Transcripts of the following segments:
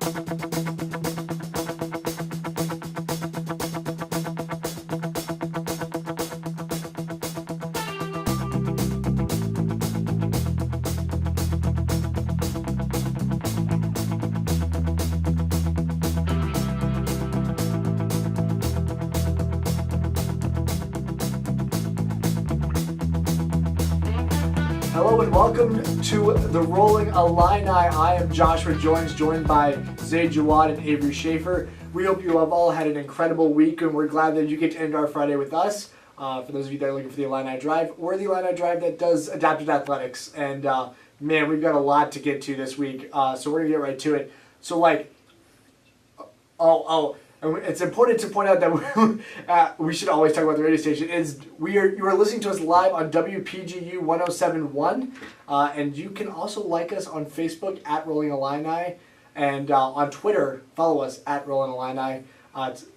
Hello and welcome to the Rollin Illini. I am Joshua Jones, joined by Zayd Jawad and Avery Schaefer. We hope you have all had an incredible week, and we're glad that you get to end our Friday with us. For those of you that are looking for the Illini Drive, or the Illini Drive that does adaptive athletics. And man, we've got a lot to get to this week, so we're gonna get right to it. So it's important to point out that we should always talk about the radio station. You are listening to us live on WPGU 107.1, and you can also like us on Facebook at Rollin Illini, and on Twitter, follow us at Rollin Illini.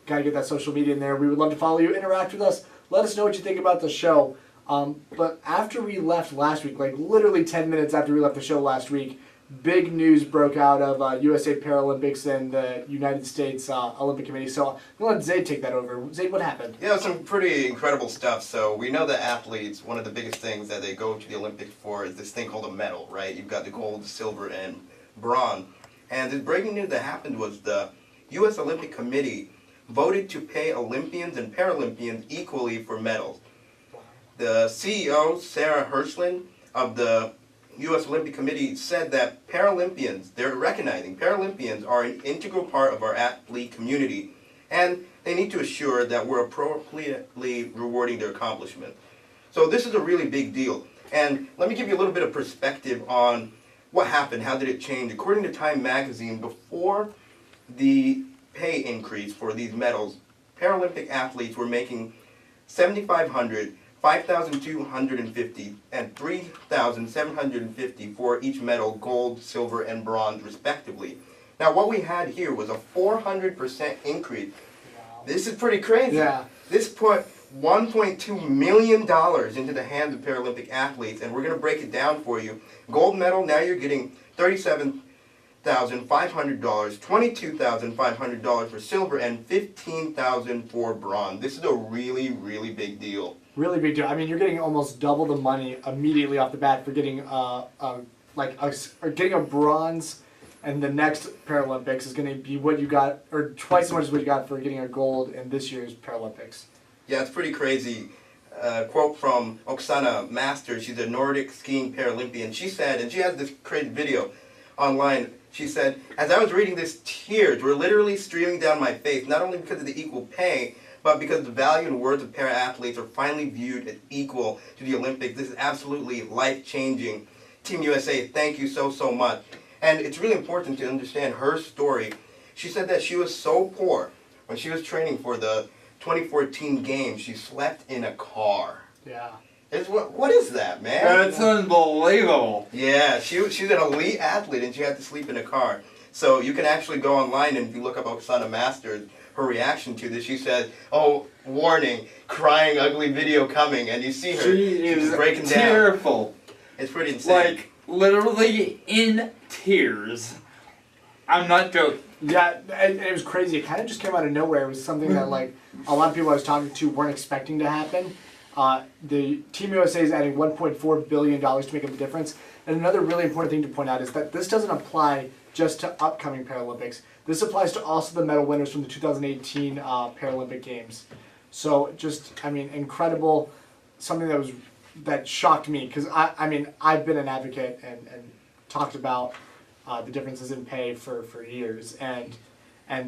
Gotta get that social media in there. We would love to follow you, interact with us, let us know what you think about the show. But after we left last week, like literally 10 minutes after we left the show last week, big news broke out of USA Paralympics and the United States Olympic Committee. So I'm going to let Zayd take that over. Zayd, what happened? Yeah, some pretty incredible stuff. So we know that athletes, one of the biggest things that they go to the Olympics for is this thing called a medal, right? You've got the gold, silver, and bronze. And the breaking news that happened was the U.S. Olympic Committee voted to pay Olympians and Paralympians equally for medals. The CEO, Sarah Hirschland, of the U.S. Olympic Committee said that Paralympians, they're recognizing Paralympians are an integral part of our athlete community, and they need to assure that we're appropriately rewarding their accomplishment. So this is a really big deal. And let me give you a little bit of perspective on what happened, how did it change. According to Time magazine, before the pay increase for these medals, Paralympic athletes were making $7,500, $5,250, and $3,750 for each medal, gold, silver, and bronze, respectively. Now, what we had here was a 400% increase. Wow. This is pretty crazy. Yeah. This put $1.2 million into the hands of Paralympic athletes, and we're going to break it down for you. Gold medal, now you're getting $37,500, $22,500 for silver, and $15,000 for bronze. This is a really, really big deal. Really big deal. I mean, you're getting almost double the money immediately off the bat for getting getting a bronze, and the next Paralympics is going to be what you got, or twice as much as what you got for getting a gold in this year's Paralympics. Yeah, it's pretty crazy. Quote from Oksana Masters, she's a Nordic skiing Paralympian. She said, and she has this crazy video online, she said, "As I was reading this, tears were literally streaming down my face, not only because of the equal pay, but because the value and worth of para-athletes are finally viewed as equal to the Olympics. This is absolutely life-changing. Team USA, thank you so, so much." And it's really important to understand her story. She said that she was so poor when she was training for the 2014 games, she slept in a car. Yeah. What is that, man? That's unbelievable. Yeah, she's an elite athlete and she had to sleep in a car. So you can actually go online and if you look up Oksana Masters, her reaction to this, she said, "Oh, warning, crying ugly video coming," and you see her, she's breaking down. Tearful. It's pretty insane. Like, literally in tears. I'm not joking. Yeah, and it was crazy. It kind of just came out of nowhere. It was something that like a lot of people I was talking to weren't expecting to happen. The Team USA is adding $1.4 billion to make up the difference. And another really important thing to point out is that this doesn't apply just to upcoming Paralympics. This applies to also the medal winners from the 2018 Paralympic Games. So just, I mean, incredible, something that shocked me because I've been an advocate and talked about the differences in pay for years, and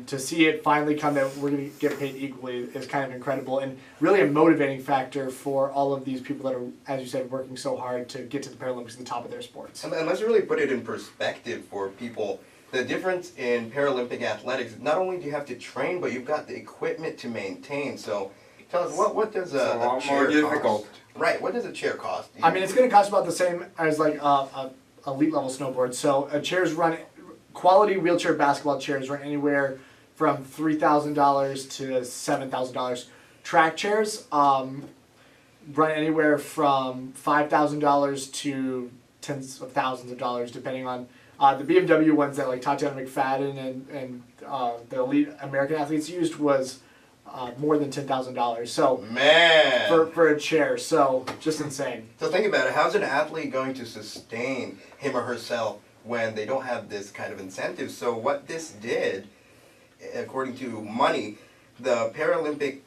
to see it finally come that we're going to get paid equally is kind of incredible and really a motivating factor for all of these people that are, as you said, working so hard to get to the Paralympics at the top of their sports. And let's really put it in perspective for people. The difference in Paralympic athletics, not only do you have to train, but you've got the equipment to maintain. So tell us, what does a chair cost? Right, what does a chair cost? I mean, it's going to cost about the same as like a elite level snowboard. So chairs run, quality wheelchair basketball chairs run anywhere from $3,000 to $7,000. Track chairs run anywhere from $5,000 to tens of thousands of dollars, depending on The BMW ones that like Tatiana McFadden and the elite American athletes used was more than $10,000. So Man. for a chair, so just insane. So think about it. How's an athlete going to sustain him or herself when they don't have this kind of incentive? So what this did, according to Money, the Paralympic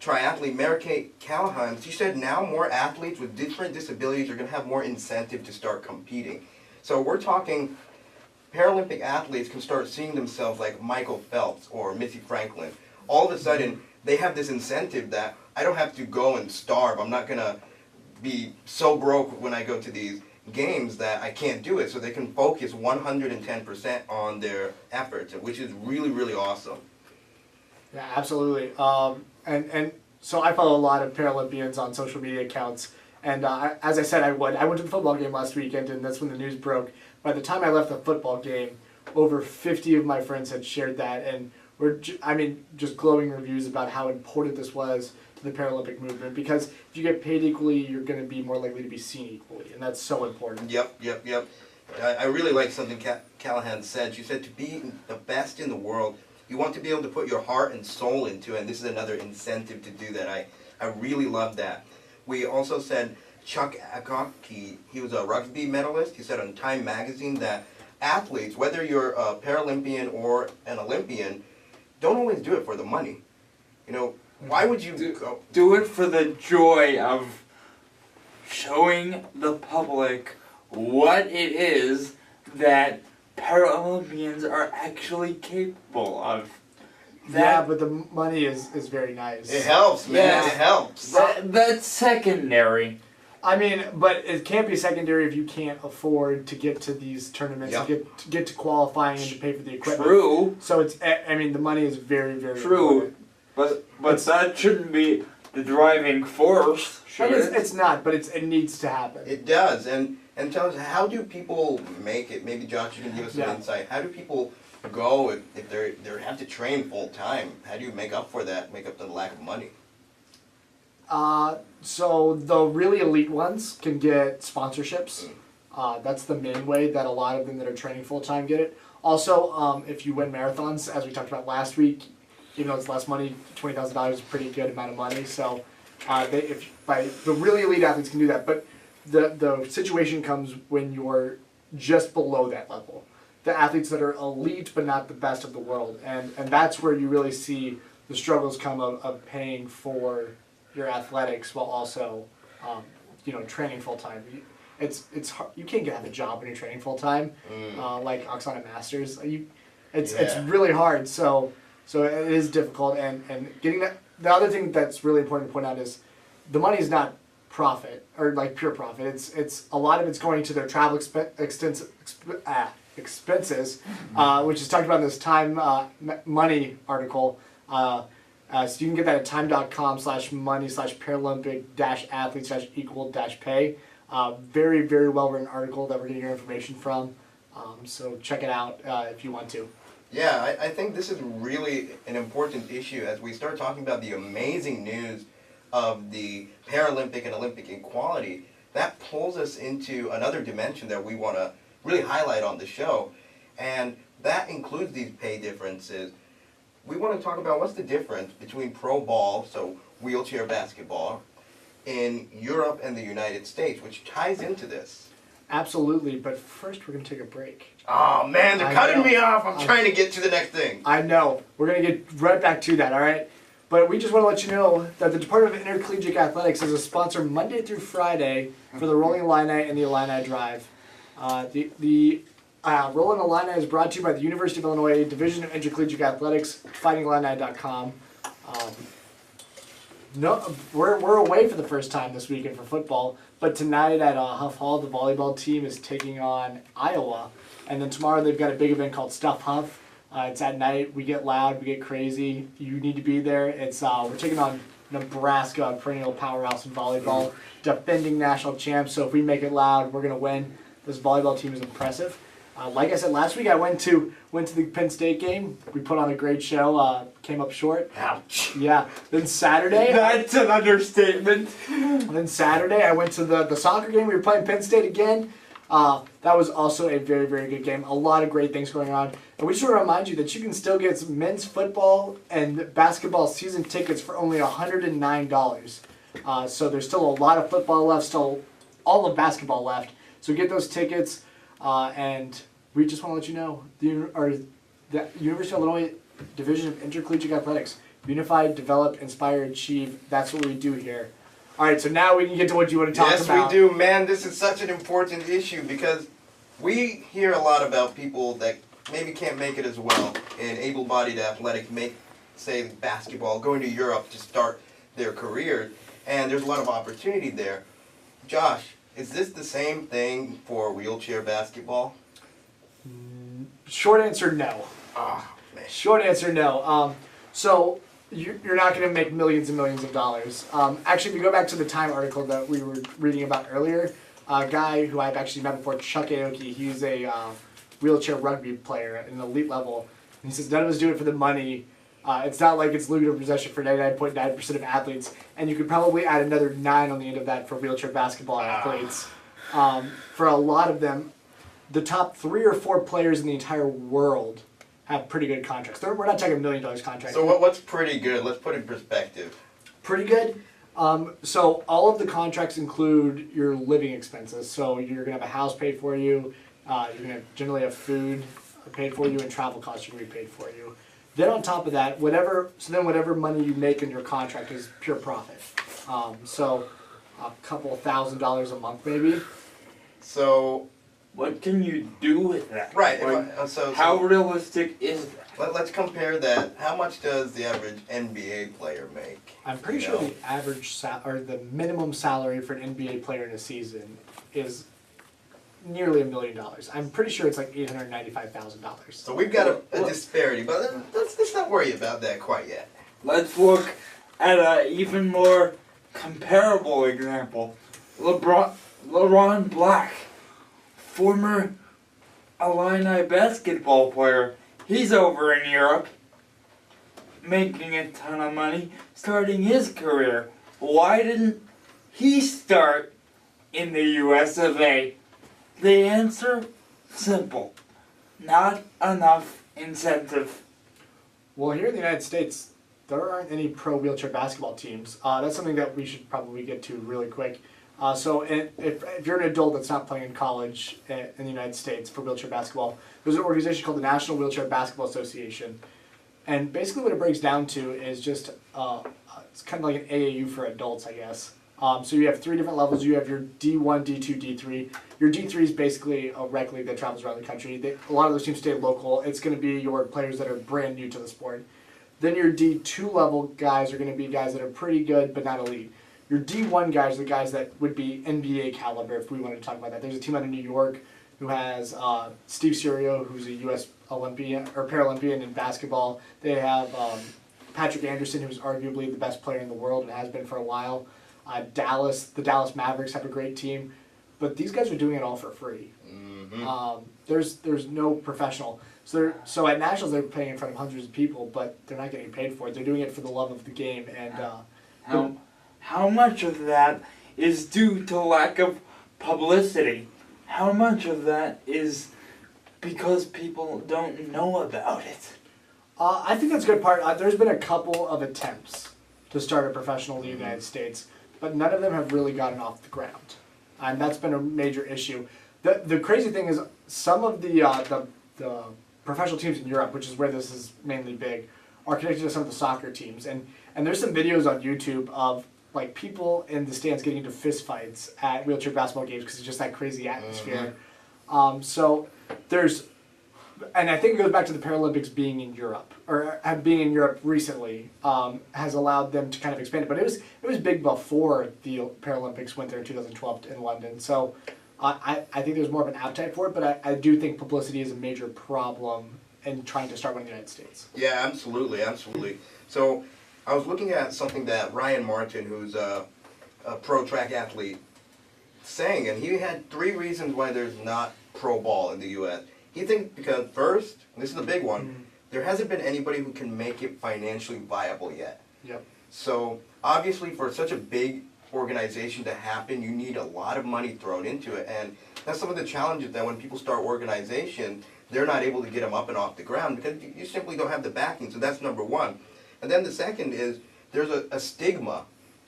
triathlete Mary-Kate Callahan, she said now more athletes with different disabilities are going to have more incentive to start competing. So we're talking Paralympic athletes can start seeing themselves like Michael Phelps or Missy Franklin. All of a sudden, they have this incentive that I don't have to go and starve. I'm not going to be so broke when I go to these games that I can't do it. So they can focus 110% on their efforts, which is really, really awesome. Yeah, absolutely. And so I follow a lot of Paralympians on social media accounts. And as I said, I went to the football game last weekend, and that's when the news broke. By the time I left the football game, over 50 of my friends had shared that, and just glowing reviews about how important this was to the Paralympic movement. Because if you get paid equally, you're going to be more likely to be seen equally, and that's so important. Yep. I really like something Callahan said. She said to be the best in the world, you want to be able to put your heart and soul into it, and this is another incentive to do that. I really love that. We also said Chuck Acock, he was a rugby medalist. He said on Time magazine that athletes, whether you're a Paralympian or an Olympian, don't always do it for the money. You know, why would you do it for the joy of showing the public what it is that Paralympians are actually capable of? Yeah, but the money is very nice. It helps, man. Yeah. It helps. That's secondary. I mean, but it can't be secondary if you can't afford to get to these tournaments, Yep. to get to qualifying and to pay for the equipment. True. So the money is very, very True. important. But that shouldn't be the driving force, should it? It's not, but it needs to happen. It does. And tell us, how do people make it? Maybe Josh, you can give us some insight. How do people go if they have to train full time? How do you make up for that? Make up the lack of money? So the really elite ones can get sponsorships. That's the main way that a lot of them that are training full time get it. Also, if you win marathons, as we talked about last week, even though it's less money, $20,000 is a pretty good amount of money. So, the really elite athletes can do that. But the situation comes when you're just below that level. The athletes that are elite but not the best of the world, and that's where you really see the struggles come of paying for your athletics while also, training full time. It's hard. You can't have a job when you're training full time, like Oksana Masters. It's really hard. So it is difficult, and getting that. The other thing that's really important to point out is the money is not profit or like pure profit. It's a lot of it's going to their travel expenses, which is talked about in this Time Money article. So you can get that at time.com/money/Paralympic-athlete/equal-pay. Very, very well written article that we're getting our information from. So check it out if you want to. Yeah, I think this is really an important issue as we start talking about the amazing news of the Paralympic and Olympic equality. That pulls us into another dimension that we want to really highlight on the show, and that includes these pay differences. We want to talk about what's the difference between pro ball, so wheelchair basketball, in Europe and the United States, which ties into this. Absolutely, but first we're going to take a break. Oh man, they're cutting me off. I'm trying to get to the next thing. I know. We're going to get right back to that, all right? But we just want to let you know that the Department of Intercollegiate Athletics is a sponsor Monday through Friday for the Rollin Illini and the Illini Drive. The Rollin Illini is brought to you by the University of Illinois Division of Intercollegiate Athletics, fightingillini.com. We're away for the first time this weekend for football, but tonight at Huff Hall, the volleyball team is taking on Iowa, and then tomorrow they've got a big event called Stuff Huff. It's at night. We get loud, we get crazy. You need to be there. It's we're taking on Nebraska, a perennial powerhouse in volleyball, defending national champs. So if we make it loud, we're gonna win. This volleyball team is impressive. Like I said last week, I went to the Penn State game. We put on a great show. Came up short. Ouch. Yeah. Then Saturday. That's an understatement. Then Saturday, I went to the soccer game. We were playing Penn State again. That was also a very, very good game. A lot of great things going on. And we just want to remind you that you can still get men's football and basketball season tickets for only $109. So there's still a lot of football left, still all of basketball left. So get those tickets, and we just want to let you know, the University of Illinois Division of Intercollegiate Athletics, Unified, Develop, Inspire, Achieve, that's what we do here. All right, so now we can get to what you want to talk about. Yes, we do. Man, this is such an important issue because we hear a lot about people that maybe can't make it as well in able-bodied athletic, say, basketball, going to Europe to start their career, and there's a lot of opportunity there. Josh, is this the same thing for wheelchair basketball? Short answer, no. Ah, man. Short answer, no. So you're not going to make millions and millions of dollars. Actually, if you go back to the Time article that we were reading about earlier, a guy who I've actually met before, Chuck Aoki, he's a wheelchair rugby player at an elite level. And he says none of us do it for the money. It's not like it's lucrative possession for 99.9% of athletes. And you could probably add another 9 on the end of that for wheelchair basketball athletes. For a lot of them, the top 3 or 4 players in the entire world have pretty good contracts. We're not talking $1 million contracts. So what's pretty good? Let's put it in perspective. Pretty good. So all of the contracts include your living expenses. So you're going to have a house paid for you. You're going to generally have food paid for you, and travel costs are going to be paid for you. Then on top of that, whatever money you make in your contract is pure profit. So a couple $1,000s a month maybe. So What can you do with that? right. Like, how realistic is that? Let's compare that. How much does the average NBA player make? I'm pretty sure the average or the minimum salary for an NBA player in a season is nearly $1 million. I'm pretty sure it's like $895,000. So we've got a disparity, but let's not worry about that quite yet. Let's look at an even more comparable example. LeBron Black, former Illini basketball player. He's over in Europe, making a ton of money, starting his career. Why didn't he start in the US of A? The answer? Simple. Not enough incentive. Well, here in the United States, there aren't any pro wheelchair basketball teams. That's something that we should probably get to really quick. So if you're an adult that's not playing in college in the United States for wheelchair basketball, there's an organization called the National Wheelchair Basketball Association. And basically what it breaks down to is just, it's kind of like an AAU for adults, I guess. So you have 3 different levels. You have your D1, D2, D3. Your D3 is basically a rec league that travels around the country. A lot of those teams stay local. It's going to be your players that are brand new to the sport. Then your D2 level guys are going to be guys that are pretty good but not elite. Your D1 guys are the guys that would be NBA caliber if we wanted to talk about that. There's a team out of New York who has Steve Serio, who's a U.S. Olympian or Paralympian in basketball. They have Patrick Anderson, who's arguably the best player in the world and has been for a while. The Dallas Mavericks have a great team, but these guys are doing it all for free. Mm-hmm. There's no professional. So at nationals they're playing in front of hundreds of people, but they're not getting paid for it. They're doing it for the love of the game. And how much of that is due to lack of publicity? How much of that is because people don't know about it? I think that's a good part. There's been a couple of attempts to start a professional league in the United States, but none of them have really gotten off the ground. And that's been a major issue. The crazy thing is some of the professional teams in Europe, which is where this is mainly big, are connected to some of the soccer teams. And there's some videos on YouTube of like people in the stands getting into fist fights at wheelchair basketball games because it's just that crazy atmosphere. So there's, and I think it goes back to the Paralympics being in Europe, or being in Europe recently, has allowed them to kind of expand it. But it was big before the Paralympics went there in 2012 in London. So I think there's more of an appetite for it, but I do think publicity is a major problem in trying to start one in the United States. Yeah, absolutely. So I was looking at something that Ryan Martin, who's a pro track athlete, saying, and he had 3 reasons why there's not pro ball in the U.S. He thinks because first, and this is the big one, there hasn't been anybody who can make it financially viable yet. Yep. So obviously for such a big organization to happen, you need a lot of money thrown into it. And that's some of the challenges that when people start organization, they're not able to get them up and off the ground because you simply don't have the backing. So that's number one. And then the second is there's a stigma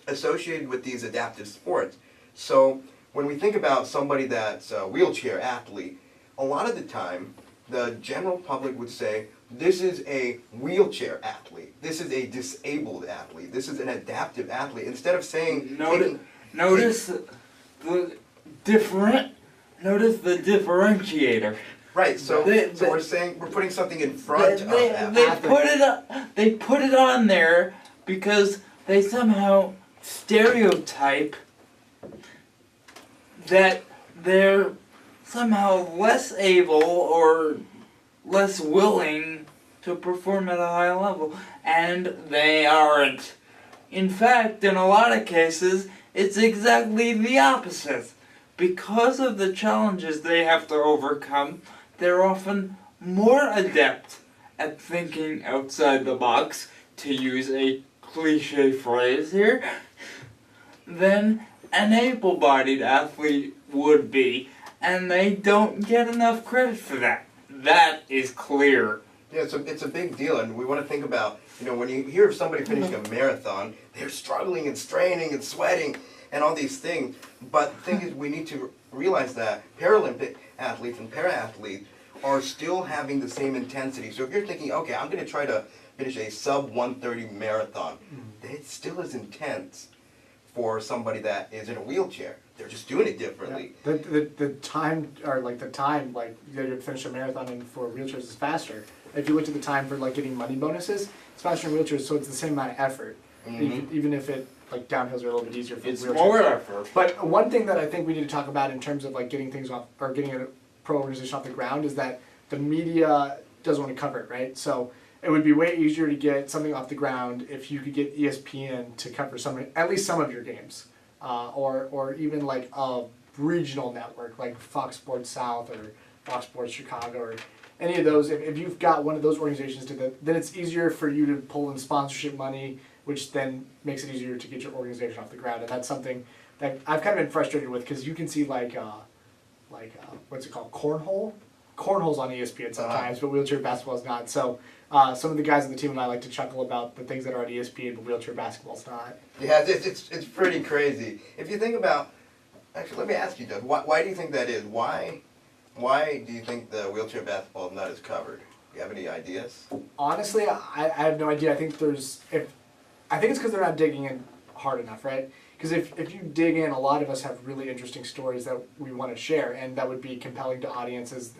associated with these adaptive sports. So when we think about somebody that's a wheelchair athlete, a lot of the time the general public would say, this is a wheelchair athlete, this is a disabled athlete, this is an adaptive athlete. Instead of saying... Notice the differentiator. Right, so we're saying, we're putting something in front of that. They put it on there because they somehow stereotype that they're somehow less able or less willing to perform at a high level, and they aren't. In fact, in a lot of cases, it's exactly the opposite. Because of the challenges they have to overcome, they're often more adept at thinking outside the box, to use a cliche phrase here, than an able-bodied athlete would be, and they don't get enough credit for that. That is clear. Yeah, it's a big deal, and we want to think about, when you hear of somebody finishing a marathon, they're struggling and straining and sweating and all these things. But the thing is, we need to realize that Paralympic athletes and para-athletes are still having the same intensity. So if you're thinking, okay, I'm going to try to finish a sub-130 marathon, it's still as intense for somebody that is in a wheelchair. They're just doing it differently. Yeah. The time you finish a marathon and for wheelchairs is faster. If you looked at the time for getting money bonuses, it's faster in wheelchairs, so it's the same amount of effort. Even if it downhills are a little bit easier for it's wheelchairs. More effort. But one thing that I think we need to talk about in terms of getting things off, or getting a pro organization off the ground, is that the media doesn't want to cover it, right? So it would be way easier to get something off the ground if you could get ESPN to cover at least some of your games, or even a regional network like Fox Sports South or Fox Sports Chicago or any of those. If you've got one of those organizations then it's easier for you to pull in sponsorship money, which then makes it easier to get your organization off the ground. And that's something that I've kind of been frustrated with, because you can see what's it called, cornhole? Cornhole's on ESPN sometimes, but wheelchair basketball's not. So some of the guys on the team and I like to chuckle about the things that are on ESPN, but wheelchair basketball's not. Yeah, it's pretty crazy. If you think about, actually, let me ask you, Doug, why do you think that is? Why do you think the wheelchair basketball is not as covered? Do you have any ideas? Honestly, I have no idea. I think it's because they're not digging in hard enough, right? Because if you dig in, a lot of us have really interesting stories that we want to share, and that would be compelling to audiences,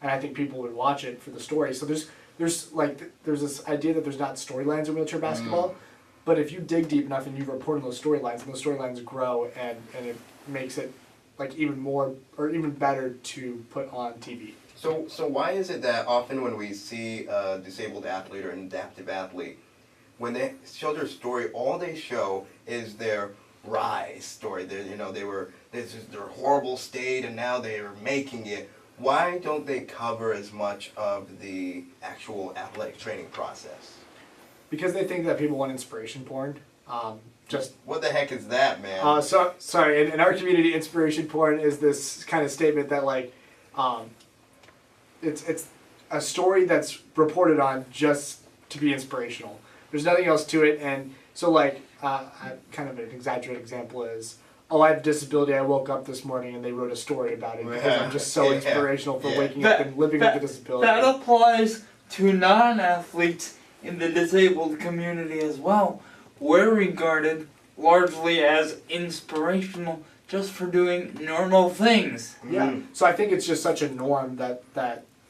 and I think people would watch it for the story. So there's this idea that there's not storylines in wheelchair basketball, but if you dig deep enough and you report on those storylines, and those storylines grow, and it makes it even more or even better to put on TV. So why is it that often when we see a disabled athlete or an adaptive athlete, when they show their story, all they show is their rise story? This is their horrible state, and now they are making it. Why don't they cover as much of the actual athletic training process? Because they think that people want inspiration porn. What the heck is that, man? Sorry. In our community, inspiration porn is this kind of statement that it's a story that's reported on just to be inspirational. There's nothing else to it, and so kind of an exaggerated example is, I have a disability, I woke up this morning and they wrote a story about it because I'm just so inspirational for waking up and living with a disability. That applies to non-athletes in the disabled community as well. We're regarded largely as inspirational just for doing normal things. Yeah, so I think it's just such a norm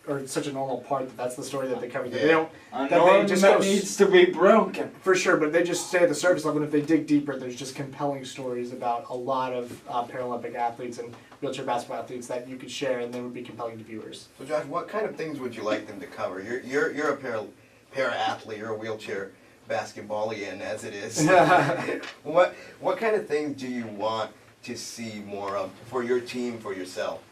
or it's such a normal part that's the story that they cover. They don't. A norm that needs to be broken. For sure, but they just stay at the surface level, and if they dig deeper, there's just compelling stories about a lot of Paralympic athletes and wheelchair basketball athletes that you could share, and they would be compelling to viewers. So Josh, what kind of things would you like them to cover? You're a para-athlete, you're a wheelchair basketballian as it is. What kind of things do you want to see more of for your team, for yourself?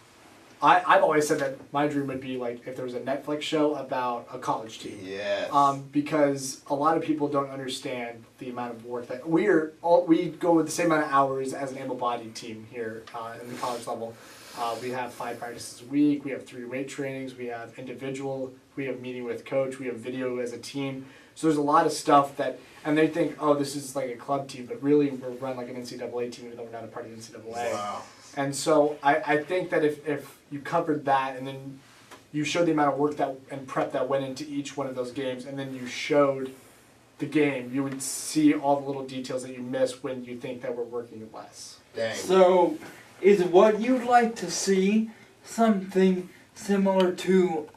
I've always said that my dream would be if there was a Netflix show about a college team. Yes. Because a lot of people don't understand the amount of work that we go with the same amount of hours as an able-bodied team here in the college level. We have 5 practices a week. We have 3 weight trainings. We have individual. We have meeting with coach. We have video as a team. So there's a lot of stuff that, and they think, oh, this is like a club team, but really we're run like an NCAA team, even though we're not a part of the NCAA. Wow. And so I think that if you covered that and then you showed the amount of work that and prep that went into each one of those games, and then you showed the game, you would see all the little details that you miss when you think that we're working less. Dang. So, is what you'd like to see something similar to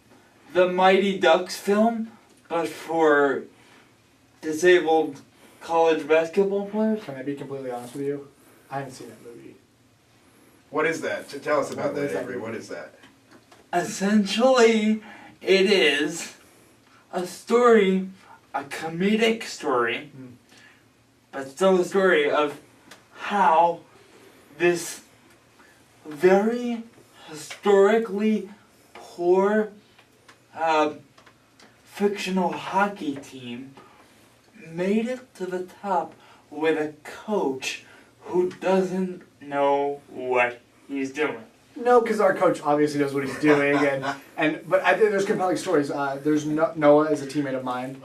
the Mighty Ducks film, but for disabled college basketball players? Can I be completely honest with you? I haven't seen that movie. What is that? Tell us about What that, is that Avery. movie? What is that? Essentially, it is a story, a comedic story, but still a story of how this very historically poor fictional hockey team made it to the top with a coach who doesn't know what he's doing. No, because our coach obviously knows what he's doing, but I think there's compelling stories. There's Noah is a teammate of mine.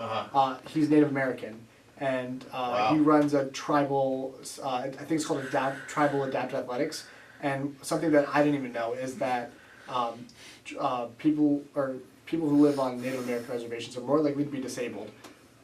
He's Native American, and Wow. he runs a tribal. I think it's called tribal adaptive athletics. And something that I didn't even know is that people who live on Native American reservations are more likely to be disabled,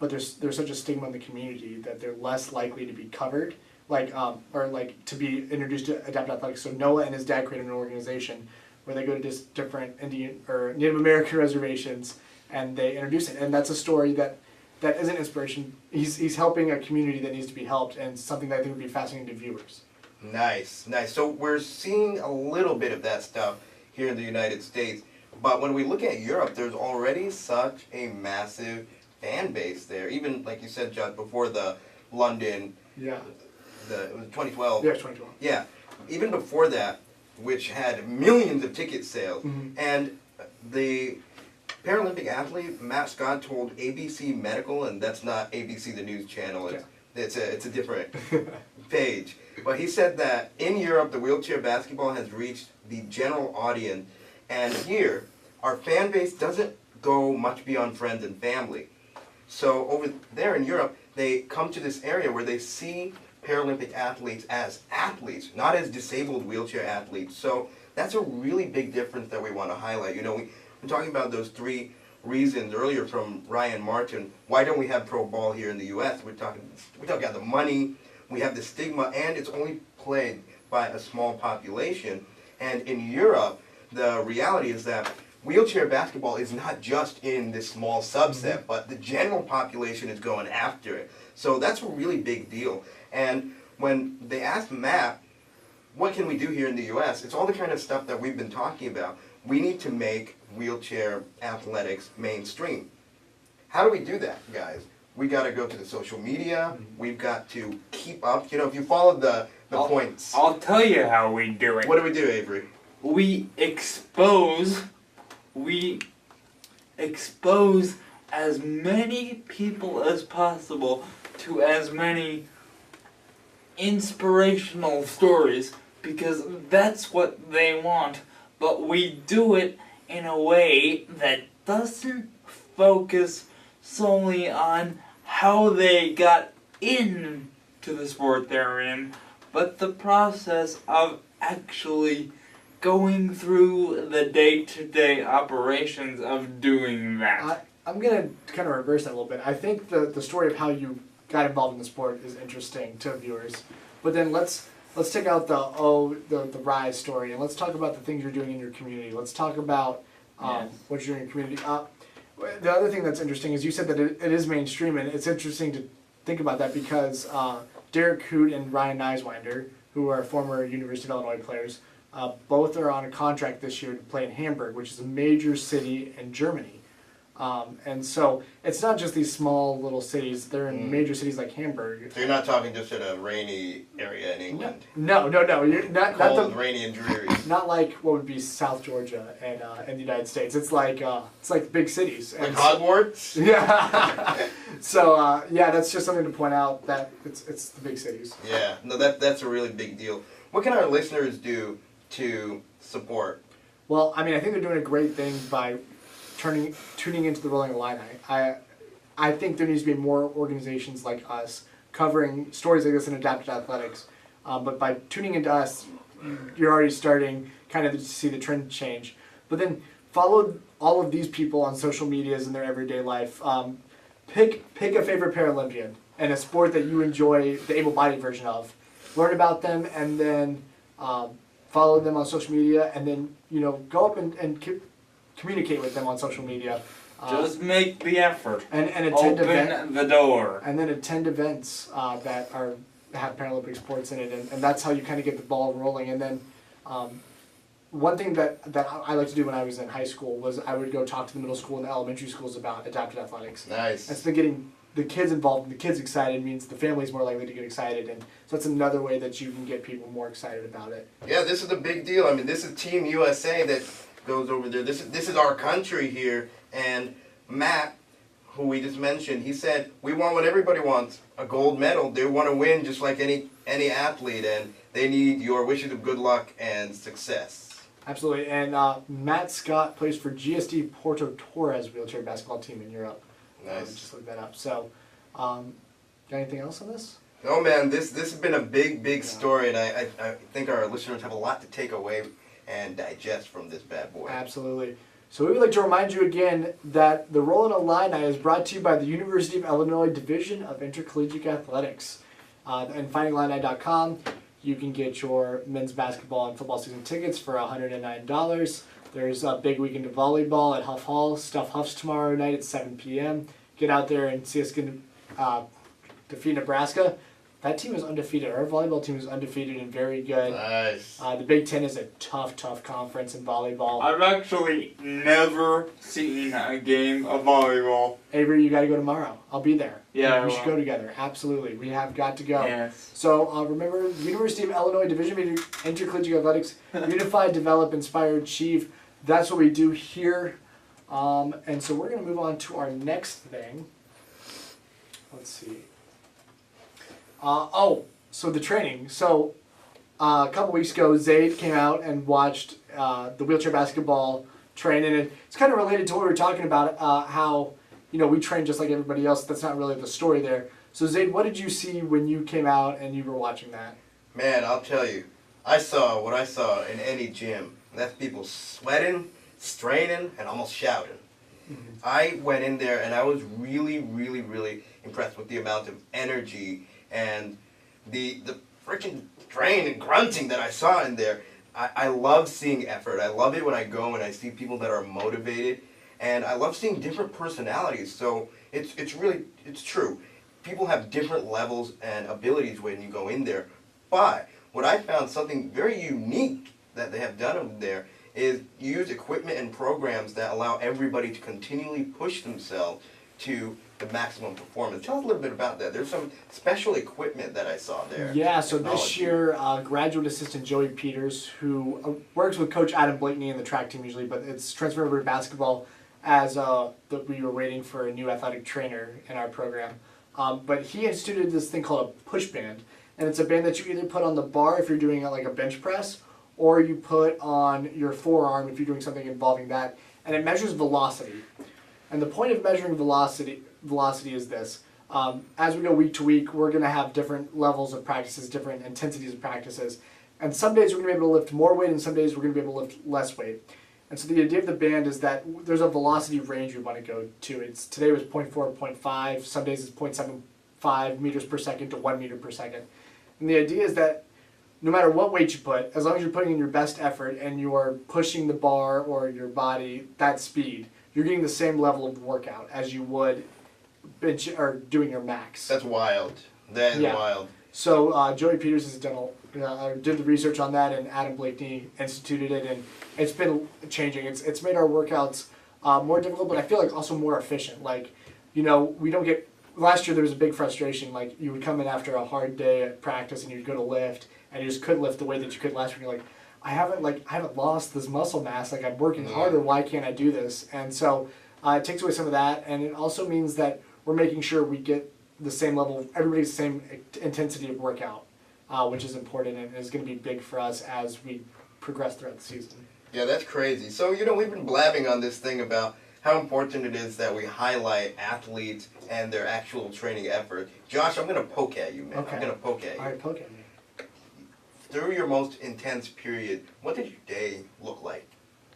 but there's such a stigma in the community that they're less likely to be covered. To be introduced to adaptive athletics. So Noah and his dad created an organization where they go to just different Indian or Native American reservations and they introduce it. And that's a story that is an inspiration. He's helping a community that needs to be helped, and something that I think would be fascinating to viewers. Nice, nice. So we're seeing a little bit of that stuff here in the United States, but when we look at Europe, there's already such a massive fan base there. Even like you said, Judd, before the London. Yeah. It was 2012. Yeah, 2012. Yeah, even before that, which had millions of ticket sales, and the Paralympic athlete Matt Scott told ABC Medical, and that's not ABC the news channel. It's a different page. But he said that in Europe, the wheelchair basketball has reached the general audience, and here, our fan base doesn't go much beyond friends and family. So over there in Europe, they come to this area where they see Paralympic athletes as athletes, not as disabled wheelchair athletes. So that's a really big difference that we want to highlight. You know, we're talking about those 3 reasons earlier from Ryan Martin. Why don't we have pro ball here in the U.S.? We're talking about the money, we have the stigma, and it's only played by a small population. And in Europe, the reality is that wheelchair basketball is not just in this small subset, but the general population is going after it. So that's a really big deal. And when they asked Matt, what can we do here in the U.S., it's all the kind of stuff that we've been talking about. We need to make wheelchair athletics mainstream. How do we do that, guys? We got to go to the social media. We've got to keep up. You know, if you follow the points. I'll tell you how we do it. What do we do, Avery? We expose as many people as possible to as many inspirational stories, because that's what they want, but we do it in a way that doesn't focus solely on how they got into the sport they're in, but the process of actually going through the day-to-day operations of doing that. I'm going to kind of reverse that a little bit. I think the story of how you got involved in the sport is interesting to viewers, but then let's take out the rise story, and let's talk about the things you're doing in your community. Let's talk about what you're doing in your community. The other thing that's interesting is you said that it is mainstream, and it's interesting to think about that because Derek Hoot and Ryan Neiswinder, who are former University of Illinois players, both are on a contract this year to play in Hamburg, which is a major city in Germany. And so it's not just these small little cities, they're in major cities like Hamburg. So you're not talking just in a rainy area in England. No. You're not Cold, rainy, and dreary. Not like what would be South Georgia and in the United States. It's like big cities. Like Hogwarts? Yeah. So that's just something to point out that it's the big cities. Yeah. No, that's a really big deal. What can our listeners do to support? Well, I mean, I think they're doing a great thing by tuning into the Rollin Illini. I think there needs to be more organizations like us covering stories like this in adapted athletics. But by tuning into us, you're already starting kind of to see the trend change. But then follow all of these people on social medias in their everyday life. Pick a favorite Paralympian and a sport that you enjoy the able-bodied version of. Learn about them and then follow them on social media, and then go up and communicate with them on social media. Just make the effort. And attend Open the door. and then attend events that have Paralympic sports in it, and that's how you kind of get the ball rolling. And then one thing that I like to do when I was in high school was I would go talk to the middle school and the elementary schools about adapted athletics. Nice. And so getting the kids involved and the kids excited means the family's more likely to get excited, and so that's another way that you can get people more excited about it. Yeah, this is a big deal. I mean, this is Team USA that goes over there. This is our country here, and Matt, who we just mentioned, he said, we want what everybody wants, a gold medal. They want to win just like any athlete, and they need your wishes of good luck and success. Absolutely, and Matt Scott plays for GSD Porto Torres wheelchair basketball team in Europe. Nice. Just look that up. So, got anything else on this? Oh man, this has been a big story, and I think our listeners have a lot to take away and digest from this bad boy. Absolutely. So we would like to remind you again that the Rollin Illini is brought to you by the University of Illinois Division of Intercollegiate Athletics. And findingillini.com, you can get your men's basketball and football season tickets for $109. There's a big weekend of volleyball at Huff Hall. Stuff Huffs tomorrow night at 7 p.m. Get out there and see us defeat Nebraska. That team is undefeated. Our volleyball team is undefeated and very good. Nice. The Big Ten is a tough conference in volleyball. I've actually never seen a game of volleyball. Avery, you got to go tomorrow. I'll be there. Yeah, we should go together. Absolutely, we have got to go. Yes. So remember, University of Illinois Division of Intercollegiate Athletics, unify, develop, inspire, achieve. That's what we do here. And so we're going to move on to our next thing. Let's see. So the training. So a couple weeks ago, Zayd came out and watched the wheelchair basketball train, and it's kind of related to what we were talking about, how we train just like everybody else. That's not really the story there. So Zayd, what did you see when you came out and you were watching that? Man, I'll tell you, I saw what I saw in any gym. That's people sweating, straining, and almost shouting. Mm-hmm. I went in there and I was really impressed with the amount of energy and the freaking strain and grunting that I saw in there. I love seeing effort. I love it when I go and I see people that are motivated, and I love seeing different personalities. So it's true. People have different levels and abilities when you go in there. But what I found, something very unique that they have done over there, is use equipment and programs that allow everybody to continually push themselves to the maximum performance. Tell us a little bit about that. There's some special equipment that I saw there. Yeah, so this year, graduate assistant Joey Peters, who works with Coach Adam Blakeney in the track team usually, but it's transferred over to basketball as we were waiting for a new athletic trainer in our program. But he instituted this thing called a push band, and it's a band that you either put on the bar if you're doing like a bench press, or you put on your forearm if you're doing something involving that, and it measures velocity. And the point of measuring velocity is this. As we go week to week, we're going to have different levels of practices, different intensities of practices. And some days we're going to be able to lift more weight, and some days we're going to be able to lift less weight. And so the idea of the band is that there's a velocity range we want to go to. Today was 0.4, 0.5. Some days it's 0.75 meters per second to 1 meter per second. And the idea is that no matter what weight you put, as long as you're putting in your best effort and you're pushing the bar or your body that speed, you're getting the same level of workout as you would bench or doing your max. That's wild. That is wild. So Joey Peters has did the research on that, and Adam Blakeney instituted it, and it's been changing. It's made our workouts more difficult, but I feel like also more efficient. Like, we don't get. Last year there was a big frustration. Like, you would come in after a hard day at practice and you'd go to lift, and you just couldn't lift the way that you could last year. You're like, I haven't lost this muscle mass. Like, I'm working harder. Why can't I do this? And so it takes away some of that, and it also means that we're making sure we get the same level, everybody's same intensity of workout, which is important and is going to be big for us as we progress throughout the season. Yeah, that's crazy. So, we've been blabbing on this thing about how important it is that we highlight athletes and their actual training effort. Josh, I'm going to poke at you, man. Okay. I'm going to poke at you. All right, poke at me. Through your most intense period, what did your day look like?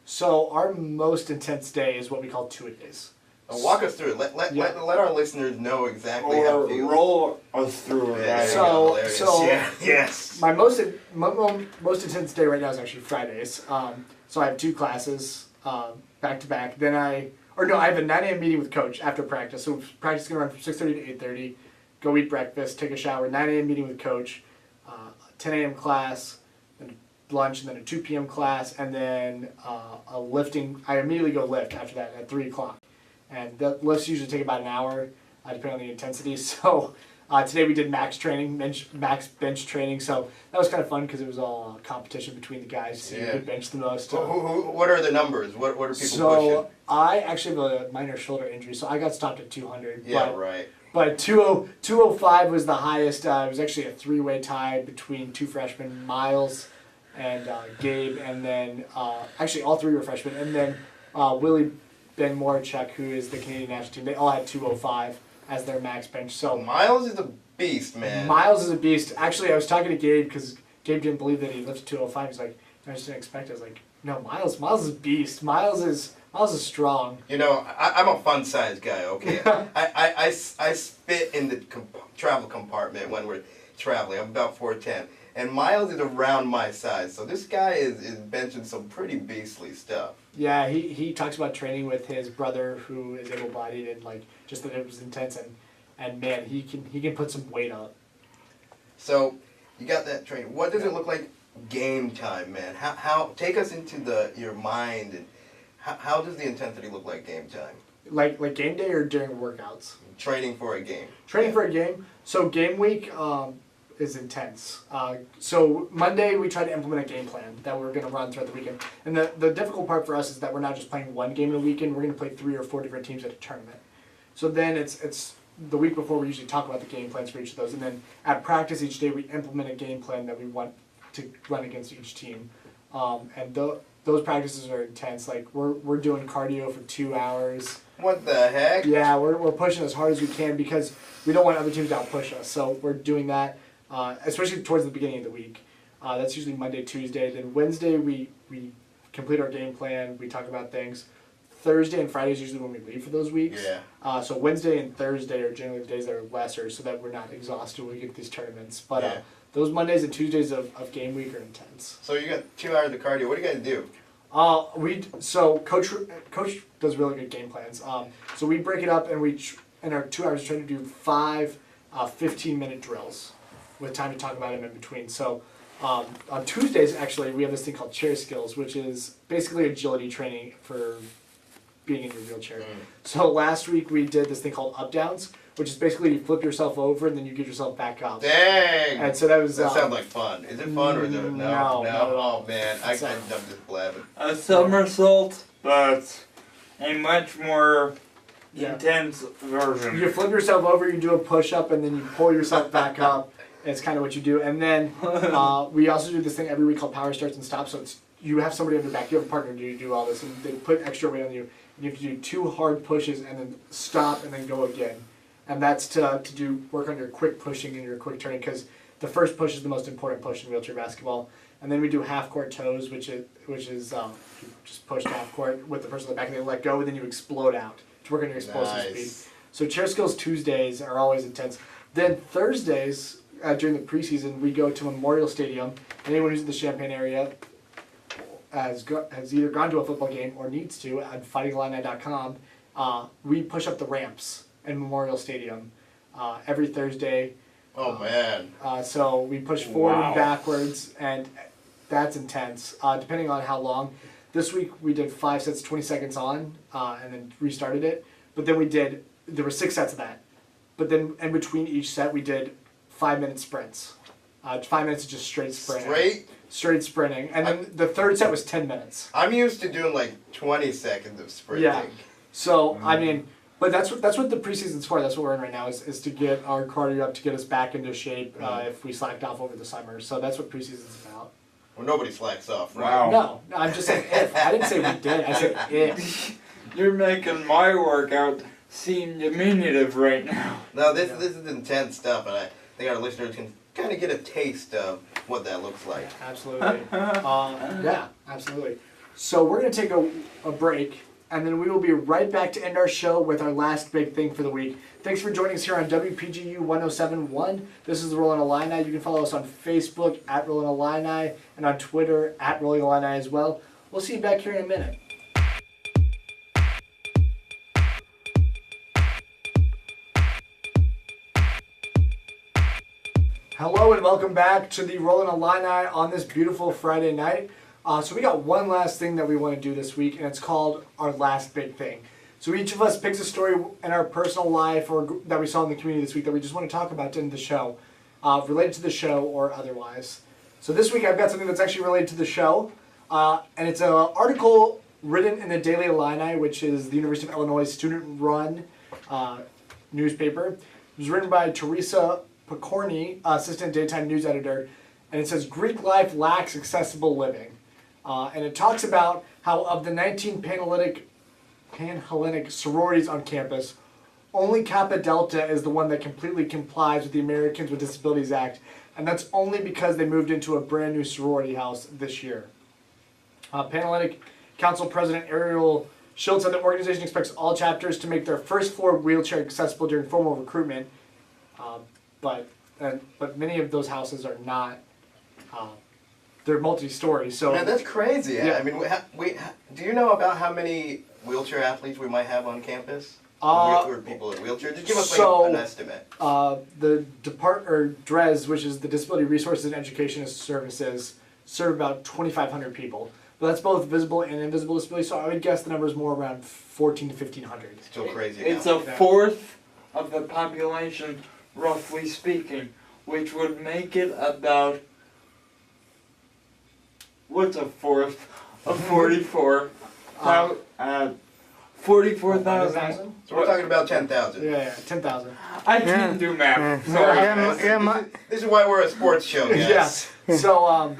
So our most intense day is what we call two-a-days. Walk us through it. Let our listeners know exactly how Or it feels. roll us through it. Yeah, So- hilarious. so- Yeah, yes. My most intense day right now is actually Fridays. So I have 2 classes back to back. Then I have a 9 a.m. meeting with coach after practice. So practice is gonna run from 6:30 to 8:30. Go eat breakfast, take a shower. 9 a.m. meeting with coach. 10 a.m. class, then lunch, and then a 2 p.m. class, and then a lifting. I immediately go lift after that at 3 o'clock. And the lifts usually take about an hour, depending on the intensity. So today we did max bench training. So that was kind of fun because it was all competition between the guys to see who could bench the most. What are the numbers? What are people pushing? So I actually have a minor shoulder injury, so I got stopped at 200. Yeah, right. But 205 was the highest. It was actually a 3-way tie between 2 freshmen, Miles and Gabe, and then actually all 3 were freshmen, and then Willie Ben Morachek, who is the Canadian national team. They all had 205 as their max bench. So Miles is a beast, man. Miles is a beast. Actually, I was talking to Gabe because Gabe didn't believe that he lifted 205. He's like, I just didn't expect it. I was like, no, Miles is a beast. Miles is strong. I'm a fun size guy, okay? I spit in the travel compartment when we're traveling. I'm about 4'10". And Miles is around my size. So this guy is benching some pretty beastly stuff. Yeah, he talks about training with his brother who is able-bodied and just that it was intense and man, he can put some weight up. So you got that training. What does it look like game time, man? How take us into your mind and how does the intensity look like game time? Like game day or during workouts? Training for a game. Training for a game. So game week is intense. So Monday we try to implement a game plan that we're going to run throughout the weekend. And the difficult part for us is that we're not just playing one game in a weekend. We're going to play 3 or 4 different teams at a tournament. So then it's the week before we usually talk about the game plans for each of those. And then at practice each day we implement a game plan that we want to run against each team. And those practices are intense. Like we're doing cardio for 2 hours. What the heck? Yeah, we're pushing as hard as we can because we don't want other teams to outpush us. So we're doing that, especially towards the beginning of the week. That's usually Monday, Tuesday. Then Wednesday we complete our game plan. We talk about things. Thursday and Friday is usually when we leave for those weeks. Yeah. So Wednesday and Thursday are generally the days that are lesser, so that we're not exhausted when we get to these tournaments. But those Mondays and Tuesdays of game week are intense. So you got 2 hours of cardio. What do you guys do? Coach does really good game plans. So we break it up and in our 2 hours try to do 5 15-minute drills with time to talk about them in between. So on Tuesdays actually we have this thing called chair skills, which is basically agility training for being in your wheelchair. So last week we did this thing called up downs, which is basically you flip yourself over and then you get yourself back up. Dang! And so that sounds like fun. Is it fun or is it no? Not at all. Oh man, I'm just blabbing. A somersault, but a much more intense version. You flip yourself over, you do a push-up, and then you pull yourself back up. It's kind of what you do. And then we also do this thing every week called power starts and stops. So you have somebody on your back, you have a partner to do all this, and they put extra weight on you. And you have to do 2 hard pushes and then stop and then go again. And that's to work on your quick pushing and your quick turning, because the first push is the most important push in wheelchair basketball. And then we do half court toes, which is you just push half court with the person on the back and they let go, and then you explode out to work on your explosive speed. So chair skills Tuesdays are always intense. Then Thursdays during the preseason we go to Memorial Stadium. Anyone who's in the Champaign area has either gone to a football game or needs to at fightingillini.com. We push up the ramps in Memorial Stadium every Thursday. Oh man! So we push forward and backwards, and that's intense. Depending on how long. This week we did 5 sets, 20 seconds on, and then restarted it. But then there were 6 sets of that. But then in between each set we did 5-minute sprints. 5 minutes of just straight sprinting. Straight sprinting. And then the third set was 10 minutes. I'm used to doing like 20 seconds of sprinting. Yeah. So, I mean, but that's what the preseason's for. That's what we're in right now is to get our cardio up, to get us back into shape if we slacked off over the summer. So that's what preseason's about. Well, nobody slacks off, right? Wow. No, I'm just saying if. I didn't say we did. I said if. You're making my workout seem diminutive right now. No, this is intense stuff, and I think our listeners can kind of get a taste of what that looks like. Absolutely. Yeah, absolutely. So we're going to take a break, and then we will be right back to end our show with our last big thing for the week. Thanks for joining us here on WPGU 107.1. This is the Rollin Illini. You can follow us on Facebook at Rollin Illini and on Twitter at Rolling Illini as well. We'll see you back here in a minute. Hello and welcome back to the Rollin Illini on this beautiful Friday night. So we got one last thing that we want to do this week, and it's called our last big thing. So each of us picks a story in our personal life or that we saw in the community this week that we just want to talk about in the show, related to the show or otherwise. So this week I've got something that's actually related to the show, and it's an article written in the Daily Illini, which is the University of Illinois student-run newspaper. It was written by Teresa Picorni, assistant daytime news editor, and it says Greek life lacks accessible living. And it talks about how of the 19 Panhellenic sororities on campus, only Kappa Delta is the one that completely complies with the Americans with Disabilities Act, and that's only because they moved into a brand new sorority house this year. Panhellenic Council President Ariel Schultz said the organization expects all chapters to make their first floor wheelchair accessible during formal recruitment, but many of those houses are not. They're multi-story, so... Man, that's crazy. Yeah. I mean, do you know about how many wheelchair athletes we might have on campus? Or people in wheelchairs? Just give us an estimate. The DRES, which is the Disability Resources and Education Services, serve about 2,500 people. But that's both visible and invisible disability, so I would guess the number is more around 1,400 to 1,500. Still crazy. It's now. a fourth of the population, roughly speaking, which would make it about... What's a fourth of 44? 44,000. So we're talking about 10,000. Yeah, 10,000. I can't do math. Sorry. This is why we're a sports show, guys. Yes. So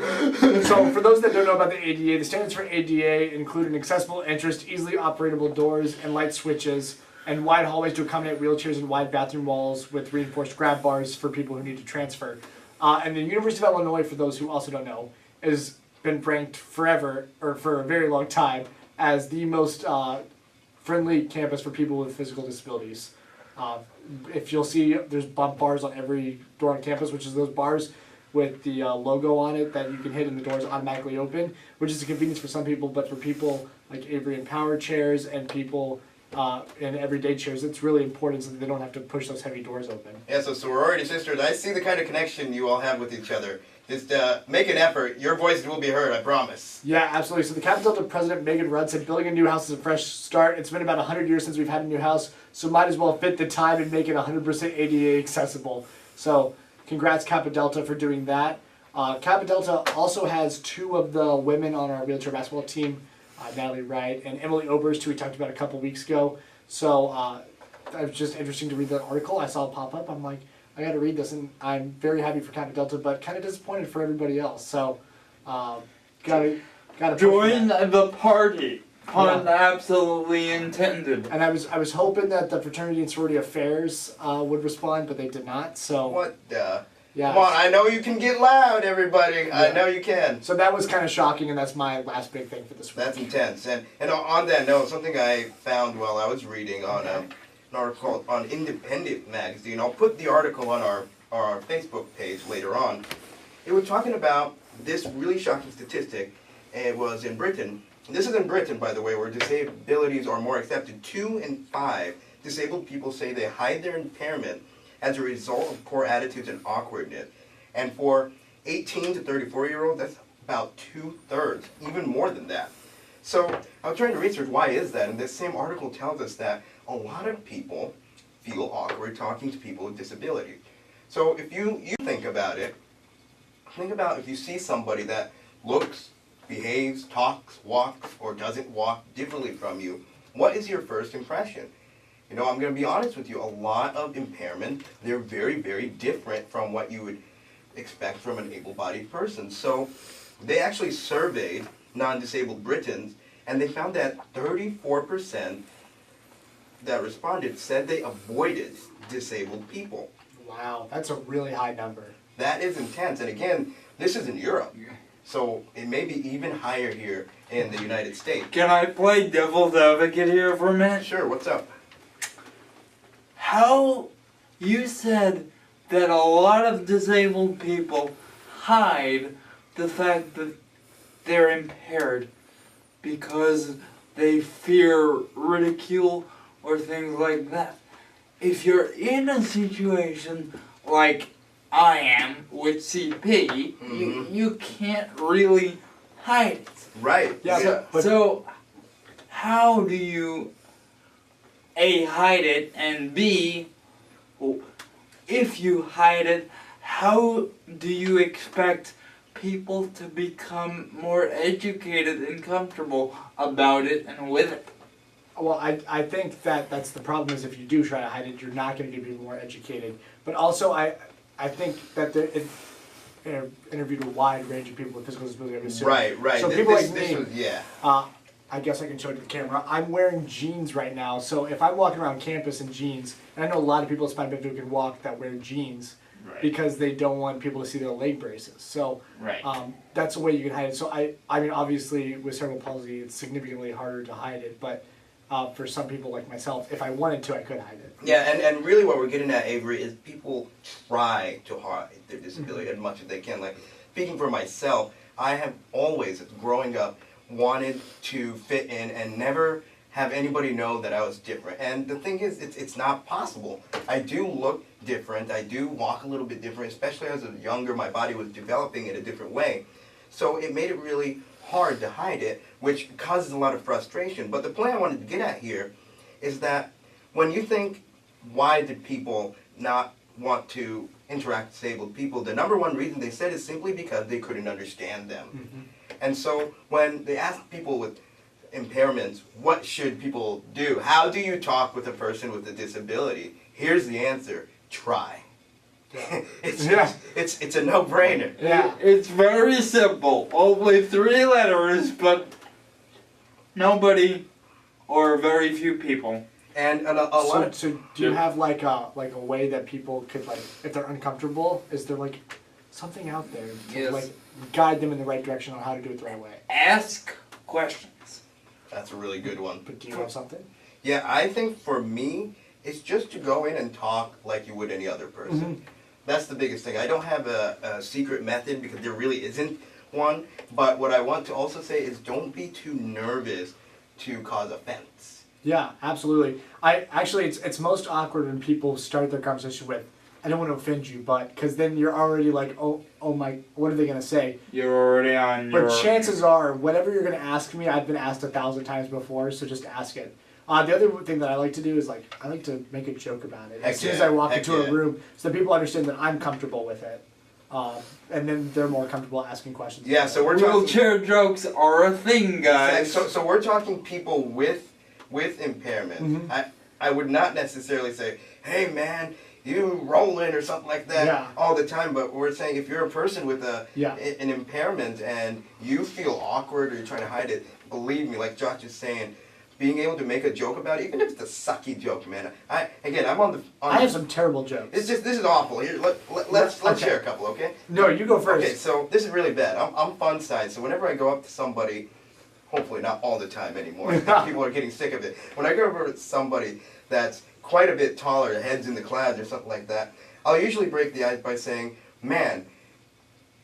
for those that don't know about the ADA, the standards for ADA include an accessible entrance, easily operatable doors, and light switches, and wide hallways to accommodate wheelchairs and wide bathroom walls with reinforced grab bars for people who need to transfer. And the University of Illinois, for those who also don't know, has been ranked forever, or for a very long time, as the most friendly campus for people with physical disabilities. If you'll see, there's bump bars on every door on campus, which is those bars with the logo on it that you can hit and the doors automatically open, which is a convenience for some people, but for people like Avery in power chairs and people in everyday chairs, it's really important so that they don't have to push those heavy doors open. Yeah, so sorority sisters, I see the kind of connection you all have with each other. Just make an effort. Your voices will be heard, I promise. Yeah, absolutely. So the Kappa Delta president, Megan Rudd, said building a new house is a fresh start. It's been about 100 years since we've had a new house, so might as well fit the time and make it 100% ADA accessible. So congrats, Kappa Delta, for doing that. Kappa Delta also has two of the women on our wheelchair basketball team, Natalie Wright and Emily Oberst, who we talked about a couple weeks ago. So it was just interesting to read the article. I saw it pop up. I'm like, I got to read this, and I'm very happy for Kappa Delta, but kind of disappointed for everybody else. So, gotta join the party. Pun absolutely intended. And I was hoping that the fraternity and sorority affairs would respond, but they did not. So what the? Yeah. Come on, I know you can get loud, everybody. Yeah. I know you can. So that was kind of shocking, and that's my last big thing for this week. That's intense. And on that note, something I found while I was reading on an article on Independent Magazine. I'll put the article on our Facebook page later on. It was talking about this really shocking statistic. It was in Britain. This is in Britain, by the way, where disabilities are more accepted. 2 in 5 disabled people say they hide their impairment as a result of poor attitudes and awkwardness. And for 18 to 34-year-olds, that's about 2/3, even more than that. So I was trying to research why is that, and this same article tells us that a lot of people feel awkward talking to people with disabilities. So if you think about it, think about if you see somebody that looks, behaves, talks, walks, or doesn't walk differently from you, what is your first impression? You know, I'm going to be honest with you, a lot of impairment, they're very, very different from what you would expect from an able-bodied person. So they actually surveyed non-disabled Britons, and they found that 34% that responded said they avoided disabled people. Wow, that's a really high number. That is intense, and again, this is in Europe, so it may be even higher here in the United States. Can I play devil's advocate here for a minute? Sure, what's up? How you said that a lot of disabled people hide the fact that they're impaired because they fear ridicule or things like that. If you're in a situation like I am with CP, you can't really hide it. Right. Yeah, So how do you A, hide it, and B, if you hide it, how do you expect people to become more educated and comfortable about it and with it? Well, I think that's the problem is if you do try to hide it, you're not going to get people more educated. But also, I think that it interviewed a wide range of people with physical disability. Right. So people like me, yeah. I guess I can show it to the camera. I'm wearing jeans right now, so if I'm walking around campus in jeans, and I know a lot of people with spina bifida who can walk that wear jeans because they don't want people to see their leg braces. So that's a way you can hide it. So I mean, obviously with cerebral palsy, it's significantly harder to hide it, but for some people like myself, if I wanted to, I could hide it. Yeah, and really what we're getting at, Avery, is people try to hide their disability as much as they can. Like, speaking for myself, I have always, growing up, wanted to fit in and never have anybody know that I was different. And the thing is, it's not possible. I do look different. I do walk a little bit different, especially as a younger, my body was developing in a different way. So it made it really hard to hide it, which causes a lot of frustration. But the point I wanted to get at here is that when you think, why did people not want to interact with disabled people, the number one reason they said is simply because they couldn't understand them. And so when they asked people with impairments, what should people do? How do you talk with a person with a disability? Here's the answer: try. It's a no-brainer. Yeah. It's very simple. Only 3 letters, but nobody or very few people. And a lot. So do you have like a way that people could, like, if they're uncomfortable, is there like something out there to like guide them in the right direction on how to do it the right way? Ask questions. That's a really good one. But do you have something? Yeah, I think for me, it's just to go in and talk like you would any other person. That's the biggest thing. I don't have a secret method because there really isn't one. But what I want to also say is don't be too nervous to cause offense. Yeah, absolutely. It's most awkward when people start their conversation with, I don't want to offend you, but, because then you're already like, oh my, what are they going to say? You're already on your... But chances are, whatever you're going to ask me, I've been asked 1,000 times before, so just ask it. The other thing that I like to do is, like, I like to make a joke about it as soon as I walk into a room, so that people understand that I'm comfortable with it. And then they're more comfortable asking questions. Yeah, so we're talking... Wheelchair jokes are a thing, guys. So we're talking people with impairment. I would not necessarily say, hey man, you Rollin or something like that all the time, but we're saying if you're a person with an impairment and you feel awkward or you're trying to hide it, believe me, like Josh is saying, being able to make a joke about it, even if it's a sucky joke, man. I have some terrible jokes. This is awful. Here, let's share a couple, okay? No, you go first. Okay, so this is really bad. I'm fun side, so whenever I go up to somebody, hopefully not all the time anymore, people are getting sick of it. When I go over to somebody that's quite a bit taller, heads in the clouds or something like that, I'll usually break the ice by saying, man,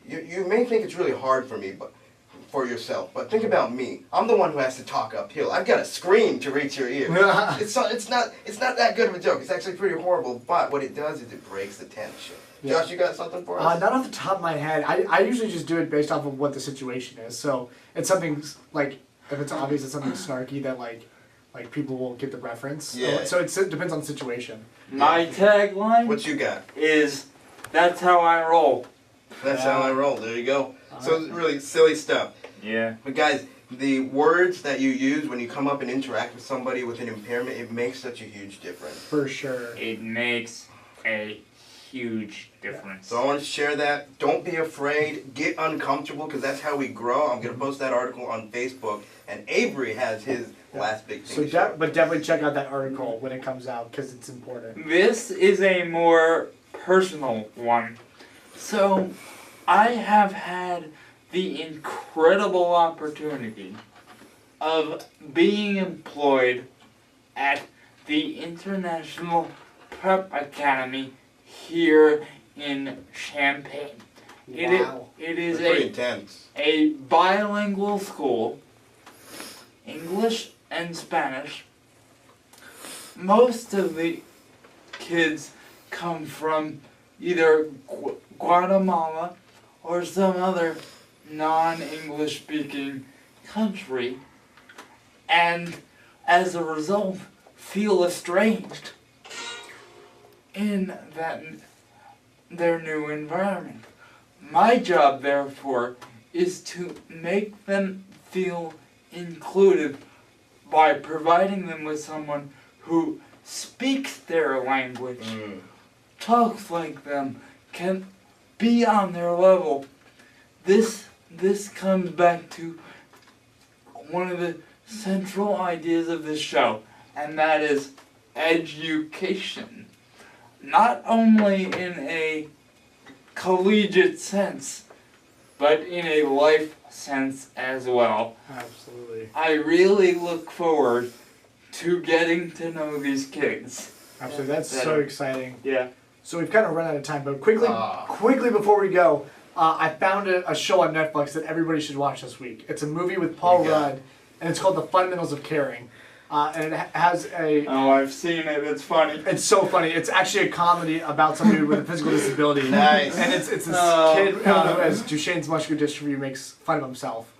you may think it's really hard for me, but for yourself, but think about me. I'm the one who has to talk uphill. I've got to scream to reach your ear. It's not that good of a joke. It's actually pretty horrible, but what it does is it breaks the tension. Yeah. Josh, you got something for us? Not off the top of my head. I usually just do it based off of what the situation is. So it's something like, if it's obvious it's something snarky that like people will get the reference. Yeah. So it depends on the situation. My tagline What you got? is, that's how I roll. That's how I roll. There you go. So it's really silly stuff. Yeah. But guys, the words that you use when you come up and interact with somebody with an impairment, it makes such a huge difference. For sure. It makes a huge difference. So I want to share that. Don't be afraid. Get uncomfortable, because that's how we grow. I'm going to post that article on Facebook, and Avery has his last big thing. So, to share. but definitely check out that article when it comes out because it's important. This is a more personal one. So, I have had the incredible opportunity of being employed at the International Prep Academy here in Champaign. Wow. It is That's pretty intense. a bilingual school, English and Spanish. Most of the kids come from either Guatemala or some other non-English speaking country, and as a result feel estranged in their new environment. My job, therefore, is to make them feel included by providing them with someone who speaks their language, talks like them, can be on their level. This comes back to one of the central ideas of this show, and that is education. Not only in a collegiate sense, but in a life sense as well. Absolutely. I really look forward to getting to know these kids. Absolutely. That's so exciting. Yeah. So we've kind of run out of time, but quickly before we go, I found a show on Netflix that everybody should watch this week. It's a movie with Paul Rudd, and it's called The Fundamentals of Caring. And it has a... Oh, I've seen it. It's funny. It's so funny. It's actually a comedy about somebody with a physical disability. Nice. And it's this kid who has Duchenne's muscular dystrophy, who makes fun of himself.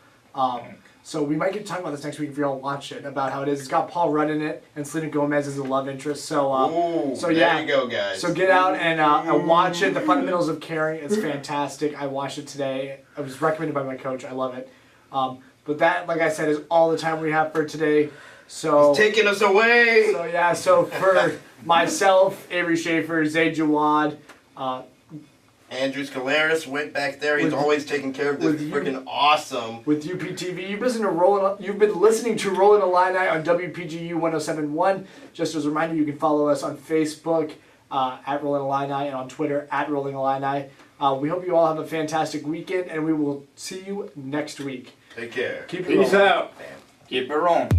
So we might get to talk about this next week if you all watch it, about how it is. It's got Paul Rudd in it, and Selena Gomez as a love interest. So, there you go, guys. So get out and watch it. The Fundamentals of Caring. It's fantastic. I watched it today. It was recommended by my coach. I love it. But that, like I said, is all the time we have for today. So He's taking us away. So for myself, Avery Schaefer, Zayd Jawad, Andrew Scalaris went back there. He's always taking care of this freaking awesome. With UPTV, you've been listening to Rollin Illini on WPGU 107.1. Just as a reminder, you can follow us on Facebook at Rollin Illini and on Twitter at Rolling Illini. We hope you all have a fantastic weekend, and we will see you next week. Take care. Keep it Peace rolling. out. Keep it rolling.